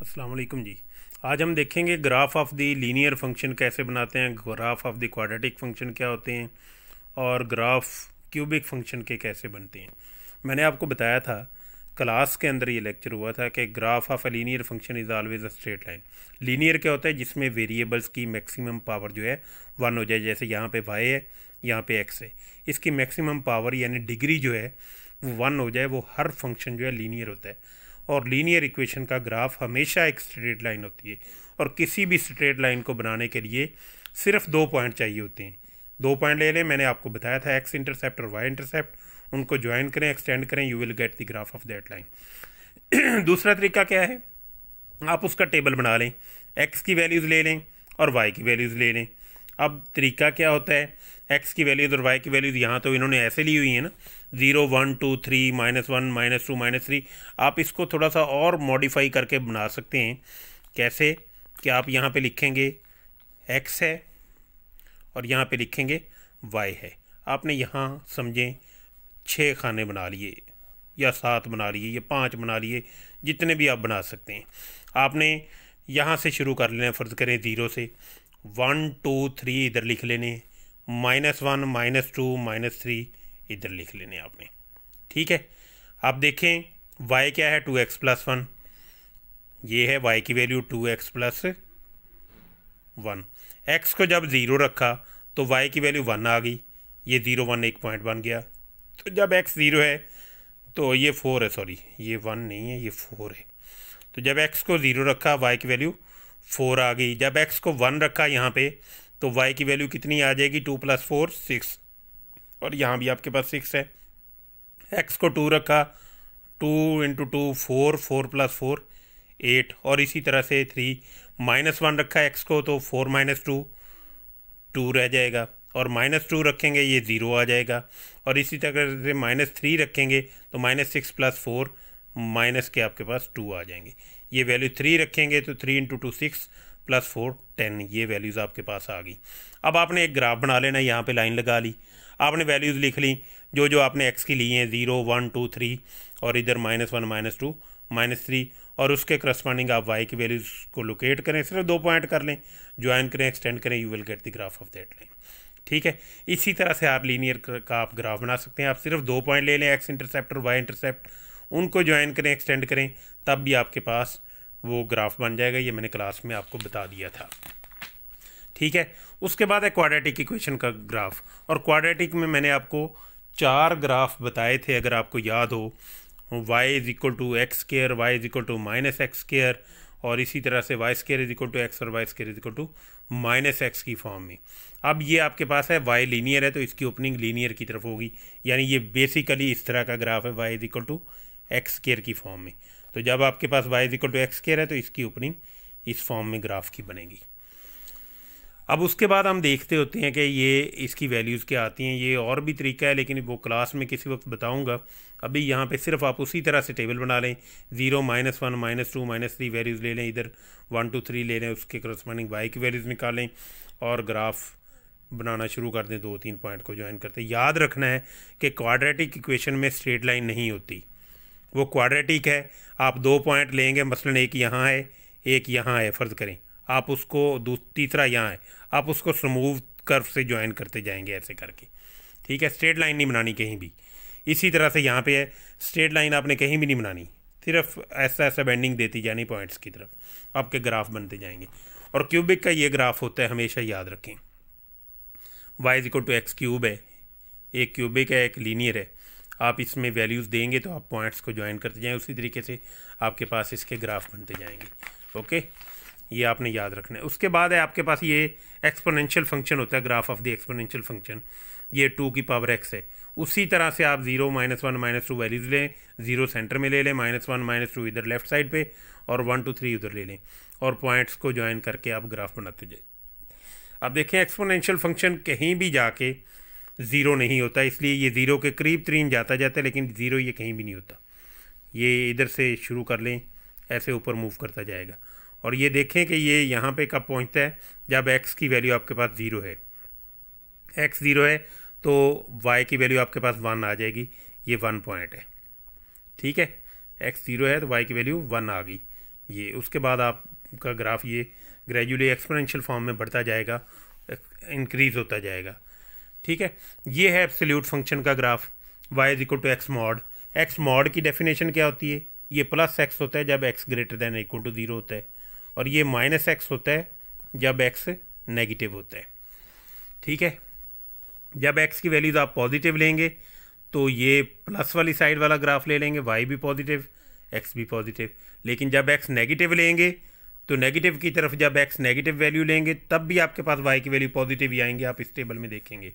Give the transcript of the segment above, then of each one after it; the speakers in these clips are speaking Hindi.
अस्सलाम वालेकुम जी। आज हम देखेंगे graph of the linear function कैसे बनाते हैं, graph of the quadratic function क्या होते हैं और ग्राफ क्यूबिक फंक्शन के कैसे बनते हैं। मैंने आपको बताया था क्लास के अंदर ये लेक्चर हुआ था कि graph of a linear function is always a straight line. Linear क्या होता है? जिसमें वेरिएबल्स की मैक्सिमम पावर जो है 1 हो जाए। जैसे यहाँ पे y है, यहाँ पे x है, इसकी मैक्सिमम पावर यानी डिग्री जो है वो 1 हो जाए, वो हर फंक्शन जो है लीनियर होता है। और लीनियर इक्वेशन का ग्राफ हमेशा एक स्ट्रेट लाइन होती है और किसी भी स्ट्रेट लाइन को बनाने के लिए सिर्फ 2 पॉइंट चाहिए होते हैं। 2 पॉइंट ले लें, मैंने आपको बताया था एक्स इंटरसेप्ट और वाई इंटरसेप्ट, उनको ज्वाइन करें, एक्सटेंड करें, you will get the graph of that line. दूसरा तरीका क्या है? आप उसका टेबल बना लें, एक्स की वैल्यूज़ ले लें और वाई की वैल्यूज़ ले लें। अब तरीका क्या होता है? एक्स की वैल्यूज़ और वाई की वैल्यूज़ यहाँ तो इन्होंने ऐसे ली हुई है ना, 0 1 2 3 -1 -2 -3। आप इसको थोड़ा सा और मॉडिफाई करके बना सकते हैं। कैसे कि आप यहाँ पे लिखेंगे एक्स है और यहाँ पे लिखेंगे वाई है। आपने यहाँ समझें 6 खाने बना लिए या 7 बना लिए या 5 बना लिए, जितने भी आप बना सकते हैं। आपने यहाँ से शुरू कर लेना, फ़र्ज़ करें 0 से 1 2 3 इधर लिख लेने, -1 -2 -3 इधर लिख लेने आपने। ठीक है, आप देखें y क्या है? 2x + 1। ये है y की वैल्यू 2x + 1। x को जब 0 रखा तो y की वैल्यू 1 आ गई, ये 0 1 एक पॉइंट बन गया। तो जब x 0 है तो ये 4 है, सॉरी ये 1 नहीं है, ये 4 है। तो जब x को 0 रखा y की वैल्यू 4 आ गई। जब x को 1 रखा यहाँ पे तो y की वैल्यू कितनी आ जाएगी? 2 + 4 6, और यहाँ भी आपके पास 6 है। x को 2 रखा, 2 × 2 4, 4 + 4 8, और इसी तरह से 3 -1 रखा x को तो 4 - 2 2 रह जाएगा, और -2 रखेंगे ये 0 आ जाएगा, और इसी तरह से -3 रखेंगे तो -6 + 4 माइनस के आपके पास 2 आ जाएंगे। ये वैल्यू 3 रखेंगे तो 3 × 2 6 + 4 10, ये वैल्यूज़ आपके पास आ गई। अब आपने एक ग्राफ बना लेना, यहाँ पे लाइन लगा ली, आपने वैल्यूज़ लिख ली जो जो आपने x की ली हैं, 0 1 2 3, और इधर -1 -2 -3, और उसके करस्पॉन्डिंग आप y की वैल्यूज़ को लोकेट करें, सिर्फ 2 पॉइंट कर लें, ज्वाइन करें, एक्सटेंड करें, you will get the graph of that line. ठीक है, इसी तरह से आप लीनियर का आप ग्राफ बना सकते हैं। आप सिर्फ 2 पॉइंट ले लें, एक्स इंटरसेप्ट और वाई इंटरसेप्ट, उनको ज्वाइन करें, एक्सटेंड करें, तब भी आपके पास वो ग्राफ बन जाएगा। ये मैंने क्लास में आपको बता दिया था। ठीक है, उसके बाद है क्वाड्रेटिक इक्वेशन का ग्राफ, और क्वाड्रेटिक में मैंने आपको 4 ग्राफ बताए थे, अगर आपको याद हो। y = x², y = -x², और इसी तरह से y² = x और y² = -x की फॉर्म में। अब ये आपके पास है y लीनियर है तो इसकी ओपनिंग लीनियर की तरफ होगी, यानी ये बेसिकली इस तरह का ग्राफ है, y = x² की फॉर्म में। तो जब आपके पास y = x² है तो इसकी ओपनिंग इस फॉर्म में ग्राफ की बनेगी। अब उसके बाद हम देखते होते हैं कि ये इसकी वैल्यूज़ क्या आती हैं। ये और भी तरीका है, लेकिन वो क्लास में किसी वक्त बताऊंगा। अभी यहाँ पे सिर्फ आप उसी तरह से टेबल बना लें, 0 -1 -2 -3 वैल्यूज़ ले लें, इधर 1 2 3 ले लें, उसके करस्पॉन्डिंग y की वैल्यूज़ निकालें और ग्राफ बनाना शुरू कर दें। 2 3 पॉइंट को ज्वाइन करते। याद रखना है कि क्वाड्रेटिक इक्वेशन में स्ट्रेट लाइन नहीं होती, वो क्वाड्रेटिक है। आप 2 पॉइंट लेंगे, मसलन एक यहाँ है एक यहाँ है, फ़र्ज़ करें आप उसको तीसरा यहाँ है, आप उसको स्मूथ कर्व से ज्वाइन करते जाएंगे ऐसे करके। ठीक है, स्ट्रेट लाइन नहीं बनानी कहीं भी। इसी तरह से यहाँ पे है, स्ट्रेट लाइन आपने कहीं भी नहीं बनानी, सिर्फ ऐसा ऐसा बेंडिंग देती जानी पॉइंट्स की तरफ, आपके ग्राफ बनते जाएंगे। और क्यूबिक का ये ग्राफ होता है, हमेशा याद रखें। y = x³ है, एक क्यूबिक है, एक लीनियर है। आप इसमें वैल्यूज़ देंगे तो आप पॉइंट्स को ज्वाइन करते जाएँ, उसी तरीके से आपके पास इसके ग्राफ बनते जाएंगे। ओके, ये आपने याद रखना है। उसके बाद है आपके पास ये एक्सपोनेंशियल फंक्शन होता है, graph of the exponential function. ये 2 की पावर x है। उसी तरह से आप 0 -1 -2 वैल्यूज़ लें, 0 सेंटर में ले लें, -1 -2 इधर लेफ्ट साइड पे, और 1 2 3 उधर ले लें, और पॉइंट्स को ज्वाइन करके आप ग्राफ बनाते जाए। अब देखें, एक्सपोनेंशियल फंक्शन कहीं भी जाके 0 नहीं होता, इसलिए ये 0 के करीब तरीन जाता जाता है, लेकिन 0 ये कहीं भी नहीं होता। ये इधर से शुरू कर लें, ऐसे ऊपर मूव करता जाएगा, और ये देखें कि ये यहाँ पे कब पहुँचता है, जब x की वैल्यू आपके पास 0 है। x 0 है तो y की वैल्यू आपके पास 1 आ जाएगी, ये 1 पॉइंट है। ठीक है, x 0 है तो y की वैल्यू 1 आ गई, ये उसके बाद आपका ग्राफ ये ग्रेजुअली एक्सपोनेंशियल फॉर्म में बढ़ता जाएगा, इंक्रीज होता जाएगा। ठीक है, ये है एब्सोल्यूट फंक्शन का graph y is equal to x mod. X mod की डेफिनेशन क्या होती है? ये प्लस एक्स होता है जब x greater than equal to 0 होता है, और ये माइनस एक्स होता है जब x नेगेटिव होता है। ठीक है, जब x की वैल्यूज आप पॉजिटिव लेंगे तो ये प्लस वाली साइड वाला ग्राफ ले लेंगे, y भी पॉजिटिव x भी पॉजिटिव। लेकिन जब x नेगेटिव लेंगे तो नेगेटिव की तरफ जब x नेगेटिव वैल्यू लेंगे तब भी आपके पास y की वैल्यू पॉजिटिव ही आएंगे। आप इस टेबल में देखेंगे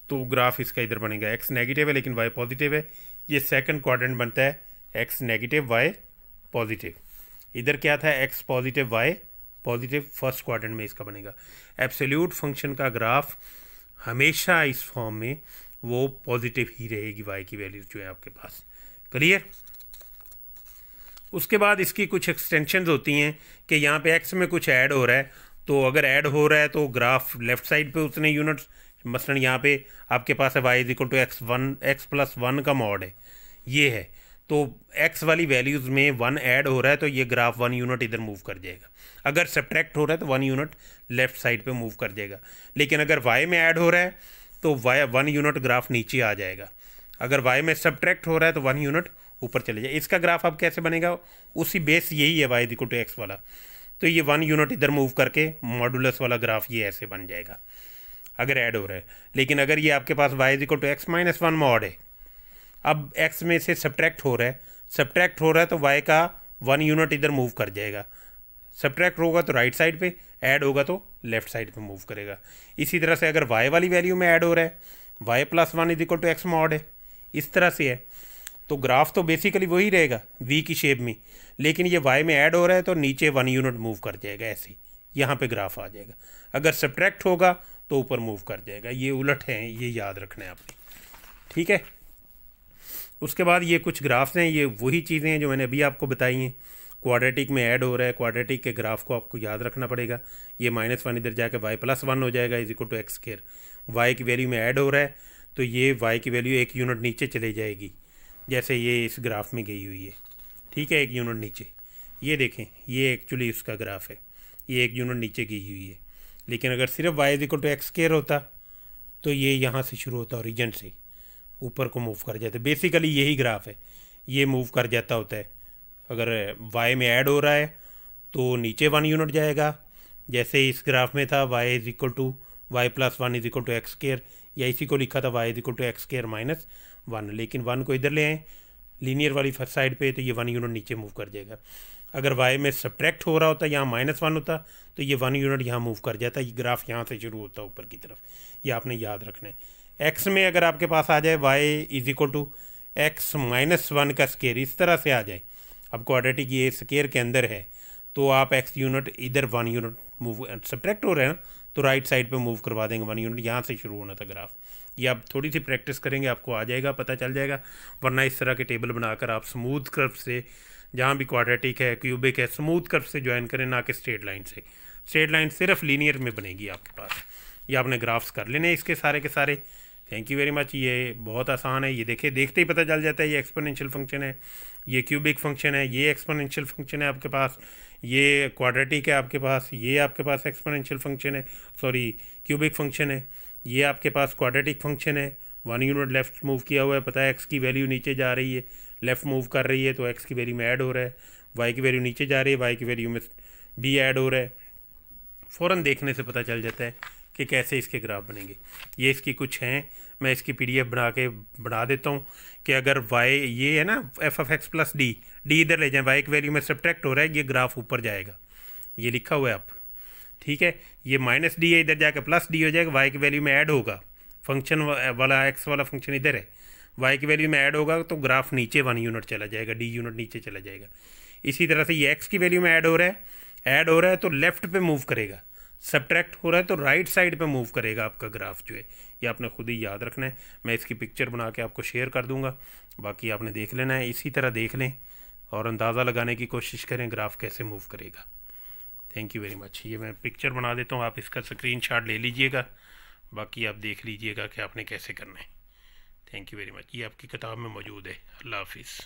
तो ग्राफ इसका इधर बनेगा, x नेगेटिव है लेकिन y पॉजिटिव है। ये सेकंड क्वाड्रेंट बनता है x नेगेटिव y पॉजिटिव। इधर क्या था? x positive y positive, first quadrant में इसका बनेगा। एब्सोल्यूट फंक्शन का ग्राफ हमेशा इस फॉर्म में वो पॉजिटिव ही रहेगी, y की वैल्यू जो है आपके पास। क्लियर? उसके बाद इसकी कुछ एक्सटेंशंस होती हैं कि यहाँ पे x में कुछ ऐड हो रहा है, तो अगर ऐड हो रहा है तो ग्राफ लेफ्ट साइड पे उतने यूनिट्स, मसलन यहाँ पे आपके पास है y is equal to x plus 1 का मॉड है, ये है, तो x वाली वैल्यूज़ में 1 ऐड हो रहा है तो ये ग्राफ 1 यूनिट इधर मूव कर जाएगा। अगर सब्ट्रैक्ट हो रहा है तो 1 यूनिट लेफ्ट साइड पे मूव कर जाएगा। लेकिन अगर y में ऐड हो रहा है तो 1 यूनिट ग्राफ नीचे आ जाएगा। अगर y में सब्ट्रैक्ट हो रहा है तो 1 यूनिट ऊपर चले जाए। इसका ग्राफ अब कैसे बनेगा? उसी बेस यही है y is equal to x वाला, तो ये 1 यूनिट इधर मूव करके मॉडुलस वाला ग्राफ ये ऐसे बन जाएगा अगर ऐड हो रहा है। लेकिन अगर ये आपके पास y is equal to x minus 1 mod है, अब x में से सब्ट्रैक्ट हो रहा है तो y का 1 यूनिट इधर मूव कर जाएगा। सब्ट्रैक्ट होगा तो राइट साइड पे, ऐड होगा तो लेफ्ट साइड पे मूव करेगा। इसी तरह से अगर y वाली वैल्यू में ऐड हो रहा है, y plus 1 is equal to x mod है, इस तरह से है, तो ग्राफ तो बेसिकली वही रहेगा v की शेप में, लेकिन ये y में ऐड हो रहा है तो नीचे 1 यूनिट मूव कर जाएगा, ऐसे यहाँ पे ग्राफ आ जाएगा। अगर सब्ट्रैक्ट होगा तो ऊपर मूव कर जाएगा। ये उलट है, ये याद रखना है आपने। ठीक है, उसके बाद ये कुछ ग्राफ्स हैं, ये वही चीज़ें हैं जो मैंने अभी आपको बताई हैं। क्वाड्रेटिक में ऐड हो रहा है, क्वाड्रेटिक के ग्राफ को आपको याद रखना पड़ेगा। ये -1 इधर जाके y प्लस 1 हो जाएगा is equal to x square. y की वैल्यू में ऐड हो रहा है तो ये y की वैल्यू 1 यूनिट नीचे चले जाएगी, जैसे ये इस ग्राफ में गई हुई है। ठीक है, 1 यूनिट नीचे, ये देखें, ये एक्चुअली उसका ग्राफ है, ये 1 यूनिट नीचे गई हुई है। लेकिन अगर सिर्फ y is equal to x square होता तो ये यहाँ से शुरू होता, ओरिजिन से ऊपर को मूव कर जाता। बेसिकली यही ग्राफ है, ये मूव कर जाता होता है। अगर y में ऐड हो रहा है तो नीचे 1 यूनिट जाएगा, जैसे इस ग्राफ में था y is equal to y plus 1 is equal to x square, या इसी को लिखा था y is equal to x square minus 1, लेकिन 1 को इधर ले आए लीनियर वाली फर्स्ट साइड पे, तो ये 1 यूनिट नीचे मूव कर जाएगा। अगर y में सब्ट्रैक्ट हो रहा होता, यहाँ -1 होता, तो ये 1 यूनिट यहाँ मूव कर जाता। ये ग्राफ यहाँ से शुरू होता ऊपर की तरफ, ये आपने याद रखना है। x में अगर आपके पास आ जाए y is equal to x minus 1 का स्केयर, इस तरह से आ जाए, अब क्वाड्रेटिक ये स्केयर के अंदर है, तो आप x यूनिट इधर 1 यूनिट मूव, सब्ट्रैक्ट हो रहे हैं ना, तो राइट साइड पे मूव करवा देंगे 1 यूनिट, यहाँ से शुरू होना था ग्राफ। ये आप थोड़ी सी प्रैक्टिस करेंगे आपको आ जाएगा, पता चल जाएगा। वरना इस तरह के टेबल बनाकर आप स्मूथ कर्व से, जहाँ भी क्वाड्रेटिक है, क्यूबिक है, स्मूथ कर्व से ज्वाइन करें, ना कि स्ट्रेट लाइन से। स्ट्रेट लाइन सिर्फ लीनियर में बनेगी आपके पास। ये आपने ग्राफ्स कर लेने इसके सारे के सारे। Thank you very much. ये बहुत आसान है, ये देखिए, देखते ही पता चल जाता है ये एक्सपोनेंशियल फंक्शन है, ये क्यूबिक फंक्शन है, ये एक्सपोनेंशियल फंक्शन है आपके पास, ये क्वाड्रेटिक है आपके पास, ये आपके पास एक्सपोनेंशियल फंक्शन है, सॉरी क्यूबिक फंक्शन है, ये आपके पास क्वाड्रेटिक फंक्शन है। 1 यूनिट लेफ्ट मूव किया हुआ है, पता है एक्स की वैल्यू नीचे जा रही है, लेफ्ट मूव कर रही है तो एक्स की वैल्यू में ऐड हो रहा है, वाई की वैल्यू नीचे जा रही है, वाई की वैल्यू में भी ऐड हो रहा है। फ़ौरन देखने से पता चल जाता है कि कैसे इसके ग्राफ बनेंगे। ये इसकी कुछ हैं, मैं इसकी PDF बना देता हूँ कि अगर y ये है ना f of x plus D इधर ले जाएं, y की वैल्यू में सब्ट्रैक्ट हो रहा है, ये ग्राफ ऊपर जाएगा, ये लिखा हुआ है आप। ठीक है, ये -d है, इधर जाकर +d हो जाएगा, y की वैल्यू में ऐड होगा, फंक्शन वाला x वाला फंक्शन इधर है, y की वैल्यू में ऐड होगा तो ग्राफ नीचे 1 यूनिट चला जाएगा, d यूनिट नीचे चला जाएगा। इसी तरह से ये x की वैल्यू में ऐड हो रहा है तो लेफ्ट पे मूव करेगा, सब्ट्रैक्ट हो रहा है तो राइट साइड पे मूव करेगा आपका ग्राफ जो है। ये आपने खुद ही याद रखना है, मैं इसकी पिक्चर बना के आपको शेयर कर दूंगा, बाकी आपने देख लेना है। इसी तरह देख लें और अंदाज़ा लगाने की कोशिश करें ग्राफ कैसे मूव करेगा। Thank you very much. ये मैं पिक्चर बना देता हूँ, आप इसका स्क्रीनशॉट ले लीजिएगा, बाकी आप देख लीजिएगा कि आपने कैसे करना है। Thank you very much. ये आपकी किताब में मौजूद है। अल्लाह हाफिज़।